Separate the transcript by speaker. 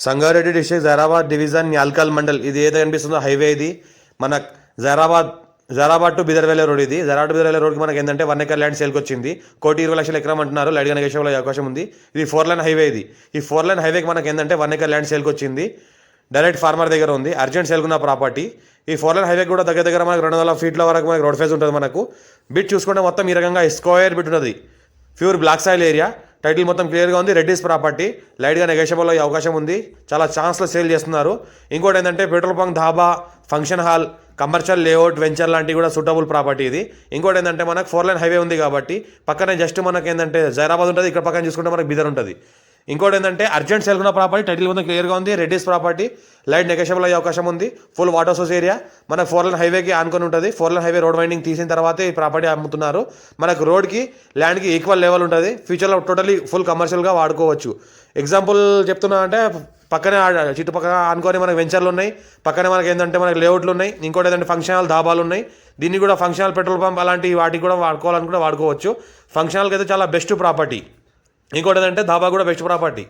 Speaker 1: Sangareddy district Zaheerabad division Yalkal mandal. ఇది ఏదో కనిపిస్తుందో హైవే, ఇది మన జైరాబాద్ టు బిదర్వేల రోడ్. ఇది జైరాబాద్ టు బిదర్వేల రోడ్కి మనకి ఏంటంటే 1 ఎకర్ ల్యాండ్ సేల్కి వచ్చింది. 1,20,00,000 ఎకరం అంటున్నారు. లైట్గా నెగోషియబుల్ అయ్యే అవకాశం ఉంది. ఇది 4 లైన్ హైవే. ఈ 4 లైన్ హైవేకి మనకి ఏంటంటే 1 ఎకర్ ల్యాండ్ సేల్కి వచ్చింది. డైరెక్ట్ ఫార్మర్ దగ్గర ఉంది. అర్జెంట్ సేల్కున్న ప్రాపర్టీ. ఈ 4 లైన్ హైవే కూడా దగ్గర మనకు 200 ఫీట్ల వరకు మనకి రోడ్ ఫేస్ ఉంటుంది. మనకు బిట్ చూసుకుంటే మొత్తం ఈ రకంగా స్క్వేర్ బిట్ ఉంటుంది. Pure black soil area. Title మొత్తం క్లియర్గా ఉంది. రెడ్డిస్ ప్రాపర్టీ. లైట్గా నెగోషియబుల్ అయ్యే అవకాశం ఉంది. చాలా ఛాన్స్లో సేల్ చేస్తున్నారు. ఇంకోటి ఏంటంటే petrol bunk, dhaba, function hall, commercial layout, venture లాంటివి కూడా సూటబుల్ ప్రాపర్టీ ఇది. ఇంకోటి ఏంటంటే మనకు 4 లైన్ హైవే ఉంది కాబట్టి పక్కనే జస్ట్ మనకి ఏంటంటే జైరాబాద్ ఉంటుంది. ఇక్కడ పక్కన చూసుకుంటే మనకి బిదర్ ఉంటుంది. ఇంకోటి ఏంటంటే అర్జెంట్ సేల్కున్న ప్రాపర్టీ. టైటిల్ మొత్తం క్లియర్గా ఉంది. రెడ్డిస్ ప్రాపర్టీ. లైట్ నెగోషియబుల్ అయ్యే అవకాశం ఉంది. Full water source area. మనకు 4 లైన్ హైవేకి ఆనుకొని ఉంటుంది. 4 లైన్ హైవే రోడ్ వైండింగ్ తీసిన తర్వాతే ఈ ప్రాపర్టీ అమ్ముతున్నారు. మనకు రోడ్కి ల్యాండ్కి ఈక్వల్ లెవెల్ ఉంటుంది. ఫ్యూచర్లో టోటలీ ఫుల్ కమర్షియల్గా వాడుకోవచ్చు. ఎగ్జాంపుల్ చెప్తున్నా అంటే పక్కనే చుట్టుపక్కల అనుకొని మనకి వెంచర్లు ఉన్నాయి. పక్కనే మనకి ఏంటంటే మనకి లేఅవుట్లు ఉన్నాయి. ఇంకోటి ఏంటంటే ఫంక్షన్ హాల్, ధాబాలు ఉన్నాయి. దీన్ని కూడా ఫంక్షన్ హాల్, పెట్రోల్ పంప్ అలాంటి వాటికి కూడా వాడుకోవాలని కూడా వాడుకోవచ్చు. ఫంక్షన్ హాల్కి అయితే చాలా బెస్ట్ ప్రాపర్టీ. ఇంకోటి ఏంటంటే ధాబా కూడా బెస్ట్ ప్రాపర్టీ.